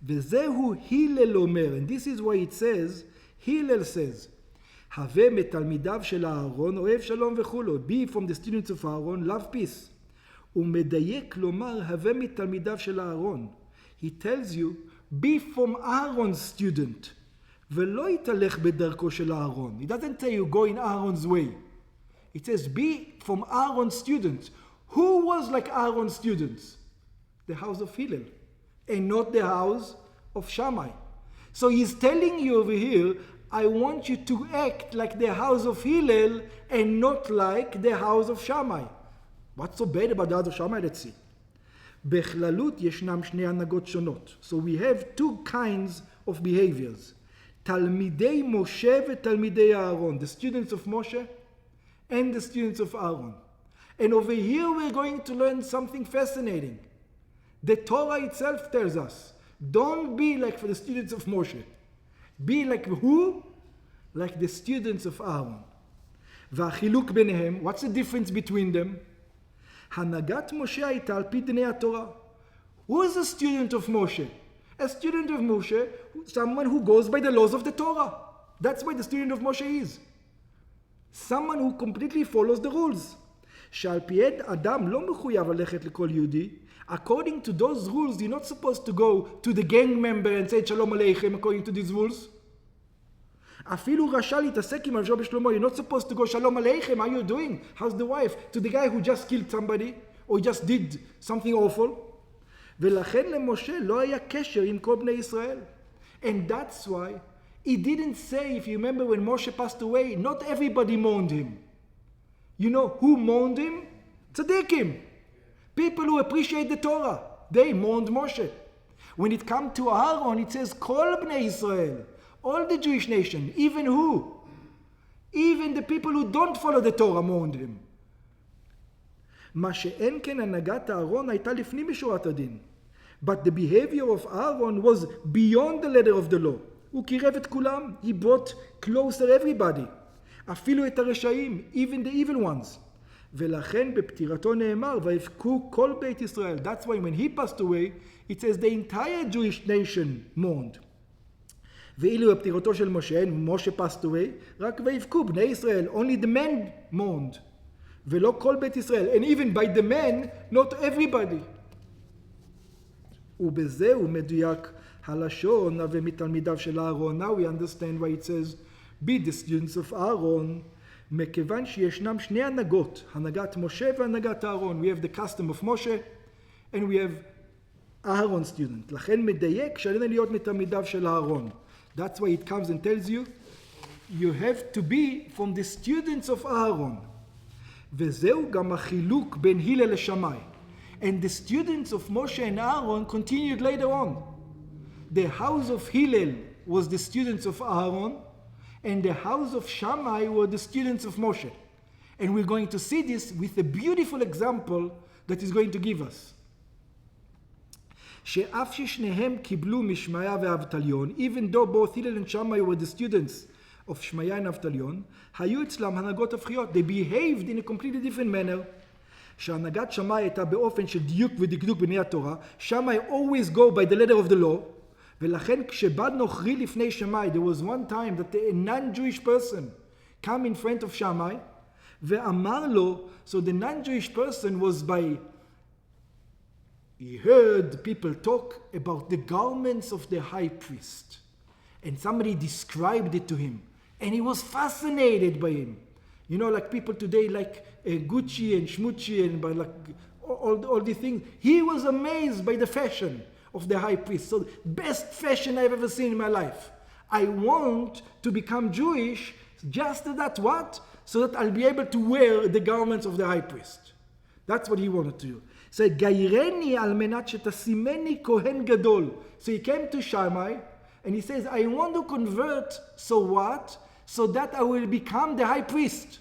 V'zehu Hillel omer, and this is why it says, Hillel says, Have metalmidav shel Aaron oev shalom v'chulo. Be from the students of Aaron, love peace. Umedayek lomar have metalmidav shel Aaron. He tells you, be from Aaron's student. V'lo yitalech b'darko shel Aaron. He doesn't tell you go in Aaron's way. It says be from Aaron's students. Who was like Aaron's students? The house of Hillel, and not the house of Shammai. So he's telling you over here, I want you to act like the house of Hillel and not like the house of Shammai. What's so bad about the house of Shammai? Let's see. בכללות ישנם שני הנהגות שונות. So we have two kinds of behaviors. תלמידי משה ותלמידי אהרון. The students of Moshe and the students of Aaron. And over here we're going to learn something fascinating. The Torah itself tells us, don't be like for the students of Moshe. Be like who? Like the students of Aaron. והחילוק ביניהם, what's the difference between them? הנהגת משה הייתה על פי דיני התורה. Who is a student of Moshe? A student of Moshe, someone who goes by the laws of the Torah. That's what the student of Moshe is. Someone who completely follows the rules. שעל פיהם אדם לא מחויב ללכת לכל יהודי. According to those rules, you're not supposed to go to the gang member and say Shalom Aleichem according to these rules. אפילו רשע להתעסק עם אנשו בשלומו. You're not supposed to go Shalom Aleichem, how are you doing? How's the wife? To the guy who just killed somebody or just did something awful. ולכן למשה לא היה קשר עם כל בני ישראל. And that's why he didn't say, if you remember when Moshe passed away, not everybody mourned him. You know who mourned him? Tzaddikim. People who appreciate the Torah. They mourned Moshe. When it comes to Aaron, it says, Kol bnei Israel. All the Jewish nation. Even who? Even the people who don't follow the Torah mourned him. מה שאין כן הנהגת אהרון הייתה לפנים משורת הדין. But the behavior of Aaron was beyond the letter of the law. הוא קירב את כולם. He brought closer everybody. אפילו את הרשעים. Even the evil ones. ולכן בפטירתו נאמר, ויבכו כל בית ישראל. That's why when he passed away, it says the entire Jewish nation mourned. ואילו בפטירתו של משה, משה passed away, רק ויבכו בני ישראל. Only the men mourned. ולא כל בית ישראל. And even by the men, not everybody. ובזה הוא מדויק הלשון ומתלמידיו של אהרון. Now we understand why it says, be the students of Aaron. מכיוון שישנם שני הנהגות, הנהגת משה והנהגת אהרון. We have the custom of Moshe and we have Aaron student. לכן מדייק שעלינו להיות מתלמידיו של אהרון. That's why it comes and tells you, you have to be from the students of Aaron. וזהו גם החילוק בין הלל לשמאי. And the students of Moshe and Aaron continued later on. The house of Hillel was the students of Aaron, and the house of Shammai were the students of Moshe. And we're going to see this with a beautiful example that he's going to give us. שאף ששניהם קיבלו משמעיה ואבטליון, even though both Hillel and Shammai were the students of Shmaya and Avtalion, היו אצלם הנהגות הפכיות. They behaved in a completely different manner. שהנהגת שמאי הייתה באופן של דיוק ודקדוק בני התורה. שמאי always go by the letter of the law. ולכן כשבד נוכרי לפני שמאי, there was one time that a non-Jewish person come in front of שמאי, ואמר לו, so the non-Jewish person was by, he heard people talk about the garments of the high priest. And somebody described it to him. And he was fascinated by him. You know, like people today like Gucci and Schmucci and by like all these things. He was amazed by the fashion of the high priest. So best fashion I've ever seen in my life. I want to become Jewish just that what? So that I'll be able to wear the garments of the high priest. That's what he wanted to do. So Gaireni al menat shetasimeni kohen gadol. So he came to Shammai and he says, I want to convert, so what? So that I will become the high priest.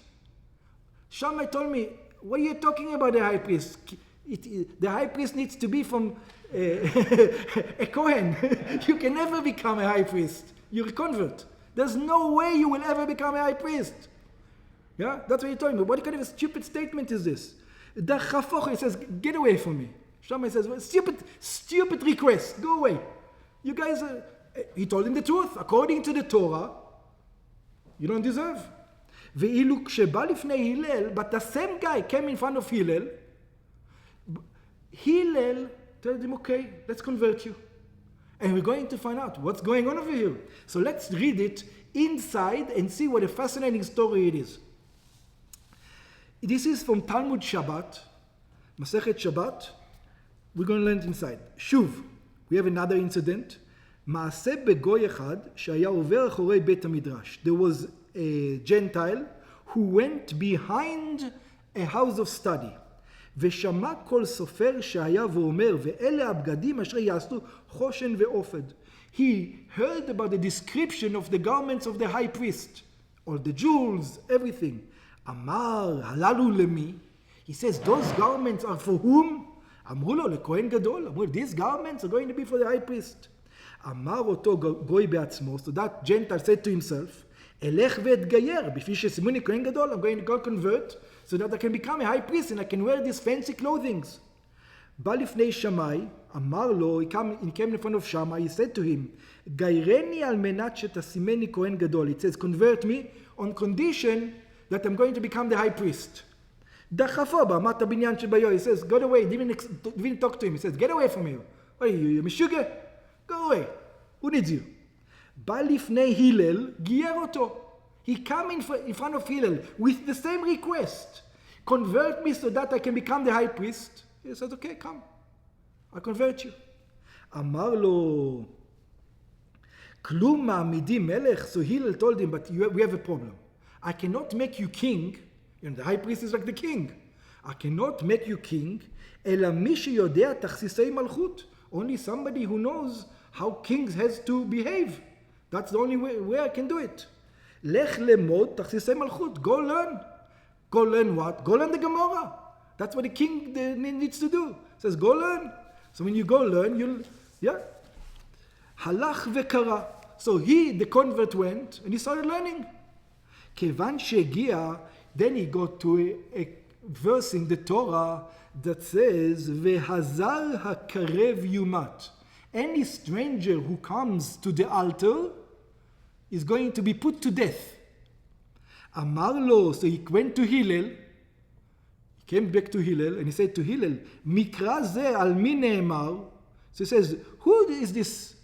Shammai told me, what are you talking about the high priest? The high priest needs to be from a Kohen. You can never become a high priest. You're a convert. There's no way you will ever become a high priest. Yeah, that's what he told me. What kind of a stupid statement is this? He says, get away from me. Shammai says, well, stupid request, go away. You guys, he told him the truth. According to the Torah, you don't deserve. ואילו כשבא לפני הלל, but the same guy came in front of Hillel, Hillel told him, okay, let's convert you. And we're going to find out what's going on over here. So let's read it inside and see what a fascinating story it is. This is from Talmud Shabbat, Masechet Shabbat. We're going to learn it inside. Shuv, we have another incident. מעשה בגוי אחד שהיה עובר אחורי בית המדרש. There was a Gentile who went behind a house of study. ושמע כל סופר שהיה ואומר, ואלה הבגדים אשר יעשו חושן ואופד. He heard about the description of the garments of the high priest, all the jewels, everything. אמר, הללו למי? He says, those garments are for whom? אמרו לו, לכהן גדול. אמרו, these garments are going to be for the high priest. אמר אותו גוי בעצמו, so that Gentile said to himself, אלך ואתגייר, בשביל שסימוני כהן גדול, I'm going to go convert, so that I can become a high priest and I can wear these fancy clothing. בא לפני שמאי, אמר לו, he came in front of Shammai, he said to him, גיירני על מנת שתשימני כהן גדול. It says, convert me on condition that I'm going to become the high priest. דחפו באמת הבניין שביו, he says, go away, didn't talk to him, he says, get away from here. What are you משוגע? Go away. Who needs you? בא לפני הלל, גייר אותו. He came in front of Hillel with the same request. Convert me so that I can become the high priest. He said, okay, come. I'll convert you. אמר לו, כלום מעמידי מלך. So Hillel told him, but we have a problem. I cannot make you king. You know, the high priest is like the king. I cannot make you king. אלא מי שיודע תכסיסי מלכות. Only somebody who knows how kings has to behave. That's the only way I can do it. לך למוד תכסיסי מלכות. Go learn. Go learn what? Go learn the Gemara. That's what the king needs to do. He says, go learn. So when you go learn, הלך וקרא. So the convert went and he started learning. כיוון שהגיע, then he got to a verse in the Torah that says, והזר הקרב יומת. Any stranger who comes to the altar is going to be put to death. אמר לו, so he went to Hillel, he came back to Hillel, and he said to Hillel, מקרא זה על מי נאמר? So he says, who is this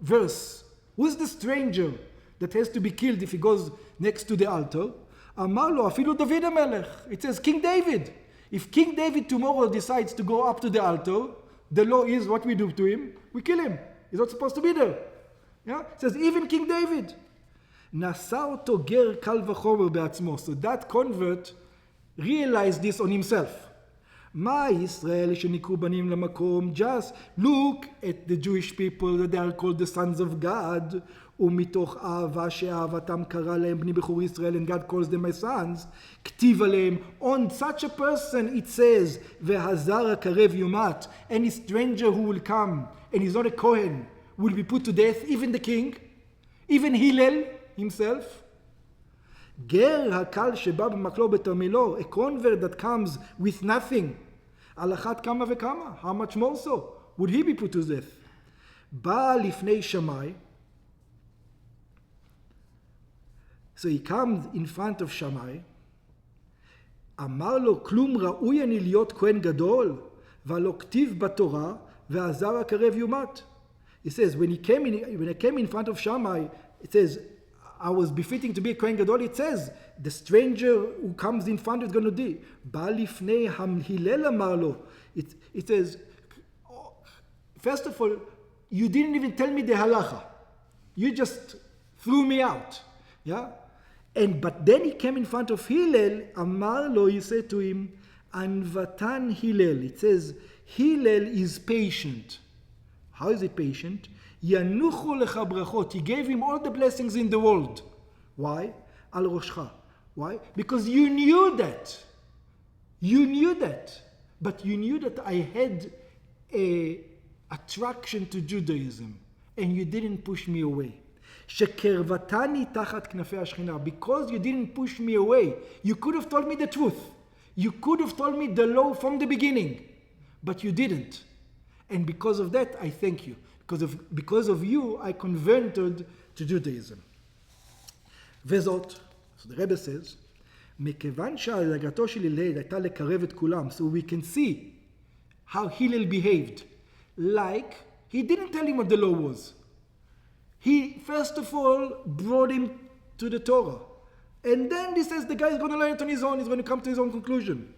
verse? Who is the stranger that has to be killed if he goes next to the altar? אמר לו, אפילו דוד המלך. It says King David. If King David tomorrow decides to go up to the altar, the law is what we do to him, we kill him. He's not supposed to be there. Yeah? It says even King David. נשא אותו גר קל וחומר בעצמו. So that convert realized this on himself. מה ישראל שנקראו בנים למקום? Just look at the Jewish people that they are called the sons of God. ומתוך אהבה שאהבתם קרא להם בני בחור ישראל, and God calls them my sons, כתיב עליהם, on such a person it says, והזר הקרב יומת, any stranger who will come, and he's not a Kohen, will be put to death, even the king, even Hillel himself. גר הקל שבא במקלו בתרמילו, a convert that comes with nothing, על אחת כמה וכמה, how much more so, would he be put to death? בא לפני שמאי, so he comes in front of Shammai, אמר לו, כלום ראוי אני להיות כהן גדול, והלא כתיב בתורה, והזר הקרב יומת. He says, when I came in front of Shammai, it says, I was befitting to be a כהן גדול, it says, the stranger who comes in front is going to die. בא לפני הלל אמר לו, it says, first of all, you didn't even tell me the halacha. You just threw me out. Yeah? But then he came in front of Hillel, אמר לו, he said to him, ענוותן Hillel. It says, Hillel is patient. How is he patient? ינוחו לך ברכות. He gave him all the blessings in the world. Why? על ראשך. Why? Because you knew that. You knew that. But you knew that I had a attraction to Judaism. And you didn't push me away. שקרבתני תחת כנפי השכינה. Because you didn't push me away, you could have told me the truth. You could have told me the law from the beginning, but you didn't. And because of that, I thank you. Because of you, I converted to Judaism. וזאת, so the Rebbe says, מכיוון שהנהגתו של הלל הייתה לקרב את כולם, so we can see how Hillel behaved. Like, he didn't tell him what the law was. He, first of all, brought him to the Torah. And then he says the guy is going to learn it on his own, he's going to come to his own conclusion.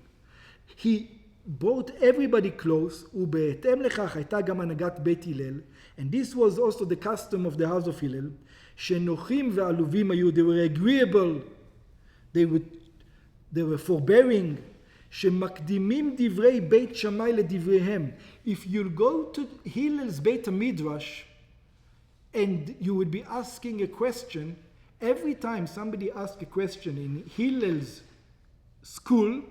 He brought everybody close, ובהתאם לכך הייתה גם הנהגת בית הלל, and this was also the custom of the house of Hillel, שנוחים ועלובים היו, they were agreeable, they were forbearing, שמקדימים דברי בית שמאי לדבריהם. If you go to Hillel's Beit HaMidrash, and you would be asking a question, every time somebody asks a question in Hillel's school,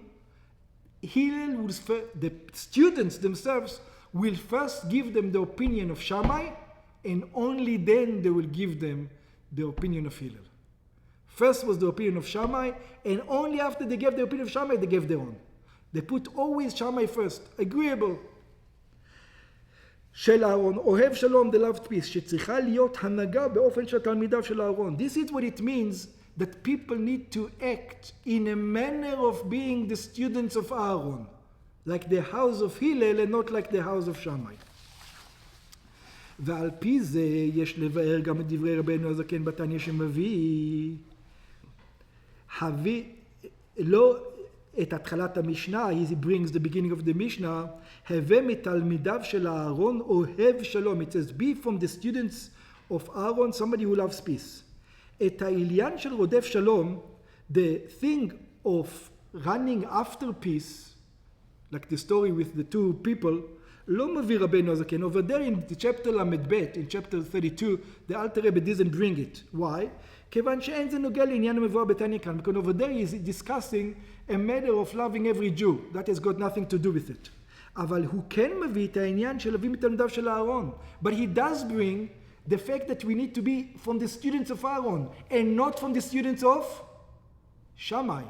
the students themselves will first give them the opinion of Shammai, and only then they will give them the opinion of Hillel. First was the opinion of Shammai, and only after they gave the opinion of Shammai, they gave their own. They put always Shammai first, agreeable. של אהרון, אוהב שלום, the loved peace, שצריכה להיות הנהגה באופן של תלמידיו של אהרון. This is what it means that people need to act in a manner of being the students of Aaron, like the house of Hillel and not like the house of Shammai. ועל פי זה יש לבאר גם את דברי רבנו הזקן בתניא שמביא, לא את התחלת המשנה, he brings the beginning of the Mishnah, הווה מתלמידיו של אהרון אוהב שלום. It says, be from the students of Aaron, somebody who loves peace. את העניין של רודף שלום, the thing of running after peace, like the story with the two people, לא מביא רבנו הזקן. Over there in the chapter למד, in chapter 32, the Alter Rebbe doesn't bring it. Why? כיוון שאין זה נוגע לעניין המבואר בתניא כאן, because over there he is discussing a matter of loving every Jew. That has got nothing to do with it. אבל הוא כן מביא את העניין של להביא מתלמידיו של אהרון. But he does bring the fact that we need to be from the students of Aaron and not from the students of Shammai,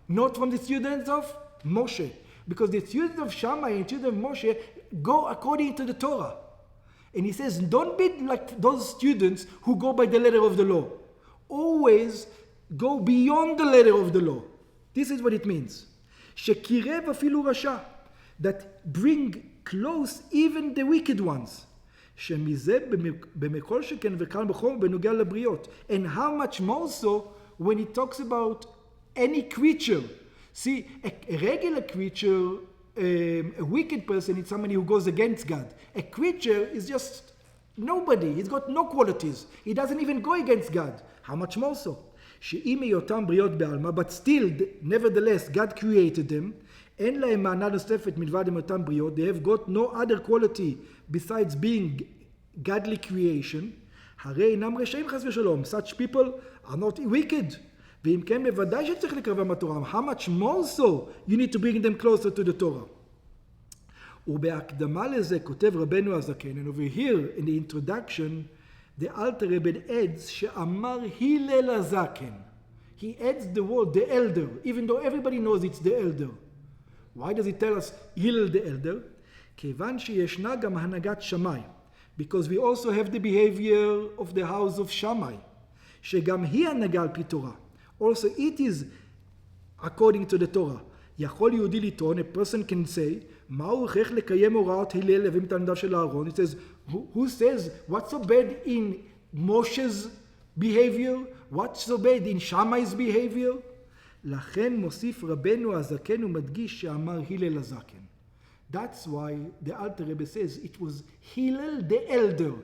not from the students of Moshe. Because the students of Shammai and students of Moshe go according to the Torah. And he says, don't be like those students who go by the letter of the law. Always go beyond the letter of the law. This is what it means. שקירב אפילו רשע, that bring close even the wicked ones. שמזה במכל שכן וקל בחום בנוגע לבריות. And how much more so when he talks about any creature. See, a regular creature, a wicked person is somebody who goes against God. A creature is just nobody. He's got no qualities. He doesn't even go against God. How much more so? שאם היותם בריות בעלמא, but still, nevertheless, God created them, אין להם מענה נוספת מלבד היותם בריות, they have got no other quality besides being godly creation, הרי אינם רשעים חס ושלום. Such people are not wicked. ואם כן, בוודאי שצריך לקרבם התורה. How much more so you need to bring them closer to the Torah. ובהקדמה לזה כותב רבנו הזקן, and over here in the introduction, the Alter Rebbe adds שאמר הלל הזקן. He adds the word the elder, even though everybody knows it's the elder. Why does he tell us הלל the elder? כיוון שישנה גם הנהגת שמאי. Because we also have the behavior of the house of Shammai. שגם היא הנהגה על פי תורה. Also it is according to the Torah. יכול יהודי לטעון, a person can say, מהו הכרח לקיים הוראות הלל להביא מתלמידיו של אהרון? It says, who says, what's so bad in Moshe's behavior? What's so bad in Shammai's behavior? לכן מוסיף רבנו הזקן ומדגיש שאמר הלל הזקן. That's why the Alter Rebbe says it was Hillel the elder.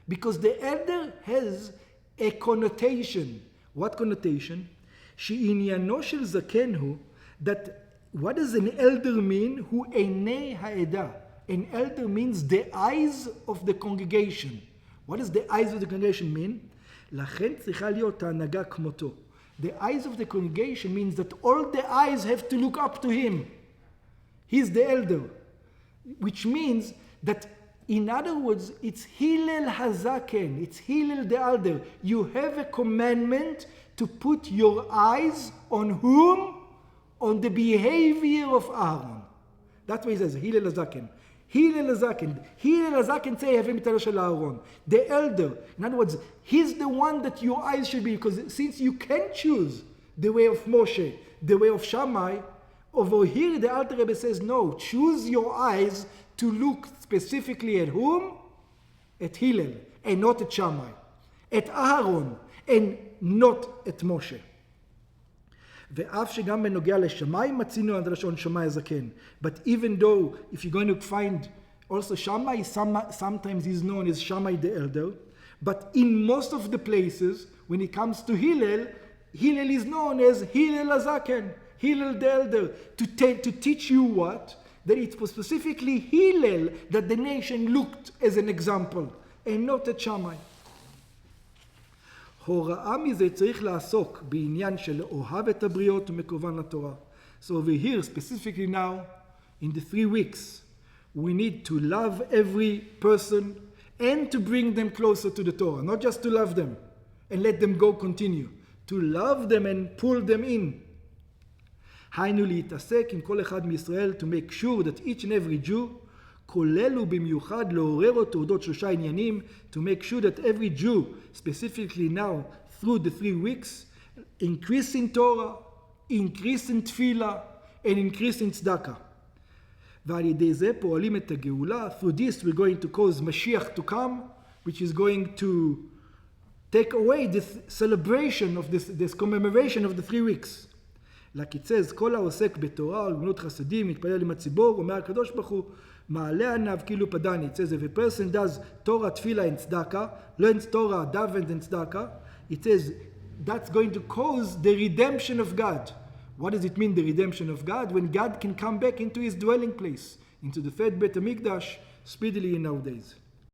Because the elder has a connotation. What connotation? שעניינו של זקן הוא that what does an elder mean? הוא עיני העדה. An elder means the eyes of the congregation. What does the eyes of the congregation mean? לכן צריכה להיות ההנהגה כמותו. The eyes of the congregation means that all the eyes have to look up to him. He's the elder. Which means that, in other words, it's Hillel Hazaken. It's Hillel the elder. You have a commandment to put your eyes on whom? on the behavior of Aaron. That's why he says, Hillel HaZaken. Hillel HaZaken. Hillel HaZaken say, Havim Mitalo Shel Aaron. The elder. In other words, he's the one that your eyes should be, because since you can choose the way of Moshe, the way of Shammai, over here the Alter Rebbe says, no, choose your eyes to look specifically at whom? At Hillel, and not at Shammai. At Aaron, and not at Moshe. ואף שגם בנוגע לשמאי מצינו עד לשון שמאי הזקן. But even though, if you're going to find also Shammai, sometimes he's known as Shammai the elder, but in most of the places, when it comes to Hillel, Hillel is known as Hillel HaZaken, Hillel the elder, to teach you what? That it was specifically Hillel that the nation looked as an example, and not at Shammai. הוראה מזה צריך לעסוק בעניין של אוהב את הבריות ומקרבן לתורה. So over here, specifically now, in the 3 weeks, we need to love every person and to bring them closer to the Torah. Not just to love them and let them go continue. To love them and pull them in. היינו להתעסק עם כל אחד מישראל to make sure that each and every Jew כולל ובמיוחד לעורר אותו אודות 3 עניינים, to make sure that every Jew, specifically now, through the 3 weeks, increase in Torah, increase in תפילה, and increase in צדקה. ועל ידי זה פועלים את הגאולה. Through this we're going to cause Mashiach to come, which is going to take away this celebration of this commemoration of the 3 weeks. like it says, כל העוסק בתורה ובגמילות חסדים, מתפלל עם הציבור, אומר הקדוש ברוך הוא, מעלה עיניו כאילו פדני. It says, if a person does Torah, Tefillah, and Tzedakah, learns Torah, Daven, and Tzedakah, it says, that's going to cause the redemption of God. What does it mean, the redemption of God? When God can come back into his dwelling place, into the third Beit HaMikdash, speedily in nowadays.